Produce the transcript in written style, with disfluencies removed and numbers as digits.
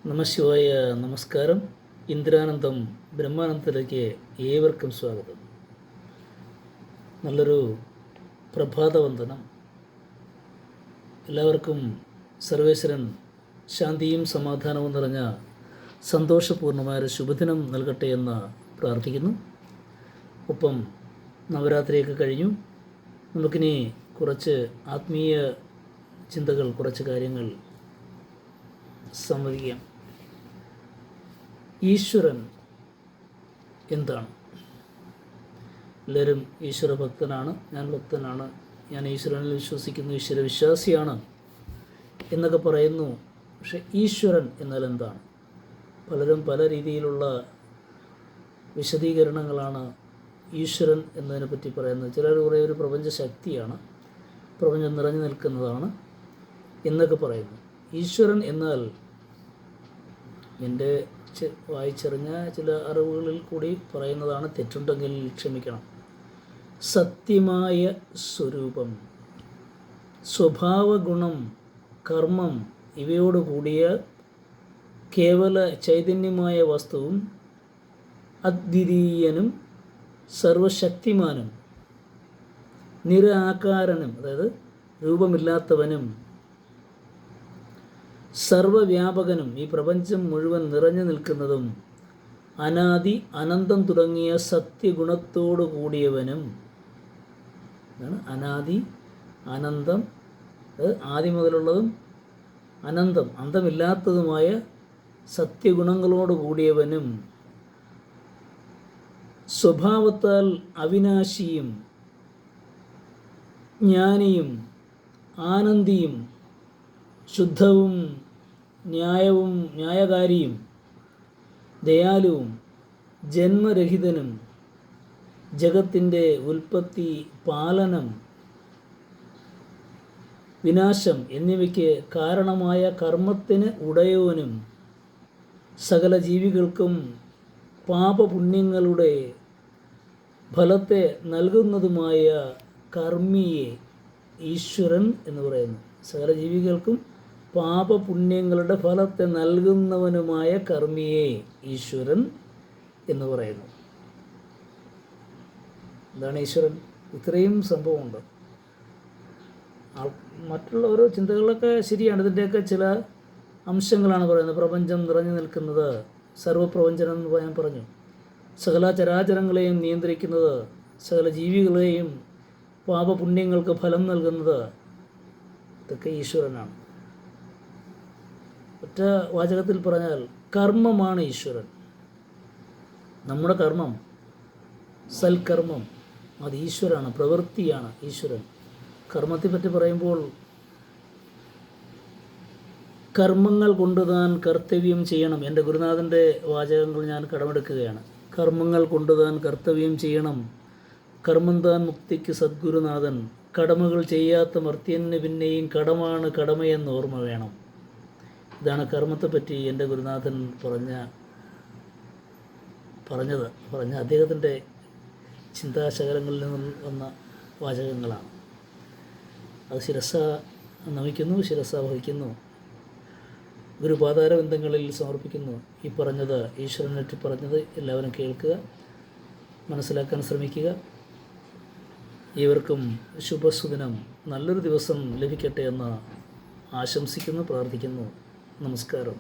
നമശിവായ. നമസ്കാരം. ഇന്ദിരാനന്ദം ബ്രഹ്മാനന്ദത്തിലേക്ക് ഏവർക്കും സ്വാഗതം. നല്ലൊരു പ്രഭാതവന്ദനം. എല്ലാവർക്കും സർവേശ്വരൻ ശാന്തിയും സമാധാനവും നിറഞ്ഞ സന്തോഷപൂർണ്ണമായ ശുഭദിനം നൽകട്ടെ എന്ന് പ്രാർത്ഥിക്കുന്നു. ഒപ്പം നവരാത്രിയൊക്കെ കഴിഞ്ഞു. നമുക്കിനി കുറച്ച് ആത്മീയ ചിന്തകൾ, കുറച്ച് കാര്യങ്ങൾ സംവദിക്കാം. ഈശ്വരൻ എന്താണ്? എല്ലാവരും ഈശ്വര ഭക്തനാണ്, ഞാൻ ഭക്തനാണ്, ഞാൻ ഈശ്വരനിൽ വിശ്വസിക്കുന്നു, ഈശ്വര വിശ്വാസിയാണ് എന്നൊക്കെ പറയുന്നു. പക്ഷെ ഈശ്വരൻ എന്നാൽ എന്താണ്? പലരും പല രീതിയിലുള്ള വിശദീകരണങ്ങളാണ് ഈശ്വരൻ എന്നതിനെപ്പറ്റി പറയുന്നത്. ചിലർ കുറേ ഒരു പ്രപഞ്ച ശക്തിയാണ്, പ്രപഞ്ചം നിറഞ്ഞു നിൽക്കുന്നതാണ് എന്നൊക്കെ പറയുന്നു. ഈശ്വരൻ എന്നാൽ എൻ്റെ വായിച്ചറിഞ്ഞ ചില അറിവുകളിൽ കൂടി പറയുന്നതാണ്. തെറ്റുണ്ടെങ്കിൽ ക്ഷമിക്കണം. സത്യമായ സ്വരൂപം, സ്വഭാവഗുണം, കർമ്മം ഇവയോടുകൂടിയ കേവല ചൈതന്യമായ വസ്തുവും അദ്വിതീയനും സർവശക്തിമാനും നിരാകാരനും, അതായത് രൂപമില്ലാത്തവനും സർവവ്യാപകനും, ഈ പ്രപഞ്ചം മുഴുവൻ നിറഞ്ഞു നിൽക്കുന്നതും അനാദി അനന്തം തുടങ്ങിയ സത്യഗുണത്തോടു കൂടിയവനും. അനാദി അനന്തം, ആദി മുതലുള്ളതും അനന്തം അന്തമില്ലാത്തതുമായ സത്യഗുണങ്ങളോട് കൂടിയവനും സ്വഭാവത്താൽ അവിനാശിയും ജ്ഞാനിയും ആനന്ദിയും ശുദ്ധവും ന്യായകാരിയും ദയാലുവും ജന്മരഹിതനും ജഗത്തിൻ്റെ ഉൽപ്പത്തി, പാലനം, വിനാശം എന്നിവയ്ക്ക് കാരണമായ കർമ്മത്തിന് ഉടയവനും സകല ജീവികൾക്കും പാപപുണ്യങ്ങളുടെ ഫലത്തെ നൽകുന്നതുമായ കർമ്മിയെ ഈശ്വരൻ എന്ന് പറയുന്നു. സകല ജീവികൾക്കും പാപപുണ്യങ്ങളുടെ ഫലത്തെ നൽകുന്നവനുമായ കർമ്മിയെ ഈശ്വരൻ എന്ന് പറയുന്നു. എന്താണ് ഈശ്വരൻ? ഇത്രയും സംഭവമുണ്ട്. മറ്റുള്ള ഓരോ ചിന്തകളൊക്കെ ശരിയാണ്. ഇതിൻ്റെയൊക്കെ ചില അംശങ്ങളാണ് പറയുന്നത്. പ്രപഞ്ചം നിറഞ്ഞു നിൽക്കുന്നത്, സർവപ്രപഞ്ചനം എന്ന് ഞാൻ പറഞ്ഞു, സകല ചരാചരങ്ങളെയും നിയന്ത്രിക്കുന്നത്, സകല ജീവികളെയും പാപപുണ്യങ്ങൾക്ക് ഫലം നൽകുന്നത്, ഇതൊക്കെ ഈശ്വരനാണ്. ഒറ്റ വാചകത്തിൽ പറഞ്ഞാൽ കർമ്മമാണ് ഈശ്വരൻ. നമ്മുടെ കർമ്മം, സൽക്കർമ്മം, അത് ഈശ്വരാണ്, പ്രവൃത്തിയാണ് ഈശ്വരൻ. കർമ്മത്തെപ്പറ്റി പറയുമ്പോൾ കർമ്മങ്ങൾ കൊണ്ട് താൻ കർത്തവ്യം ചെയ്യണം. എൻ്റെ ഗുരുനാഥൻ്റെ വാചകങ്ങൾ ഞാൻ കടമെടുക്കുകയാണ്. കർമ്മങ്ങൾ കൊണ്ട് താൻ കർത്തവ്യം ചെയ്യണം, കർമ്മം താൻ മുക്തിക്ക് സദ്ഗുരുനാഥൻ. കടമകൾ ചെയ്യാത്ത മർത്യന് പിന്നെയും കടമാണ് കടമയെന്ന് ഓർമ്മ വേണം. ഇതാണ് കർമ്മത്തെപ്പറ്റി എൻ്റെ ഗുരുനാഥൻ പറഞ്ഞ അദ്ദേഹത്തിൻ്റെ ചിന്താശകലങ്ങളിൽ നിന്നും വന്ന വാചകങ്ങളാണ്. അത് ശിരസ നമിക്കുന്നു, ശിരസ വഹിക്കുന്നു, ഗുരുപാദാരബന്ധങ്ങളിൽ സമർപ്പിക്കുന്നു. ഈ പറഞ്ഞത്, ഈശ്വരനെറ്റി പറഞ്ഞത് എല്ലാവരും കേൾക്കുക, മനസ്സിലാക്കാൻ ശ്രമിക്കുക. ഏവർക്കും ശുഭസുദിനം, നല്ലൊരു ദിവസം ലഭിക്കട്ടെ എന്ന് ആശംസിക്കുന്നു, പ്രാർത്ഥിക്കുന്നു. നമസ്കാരം.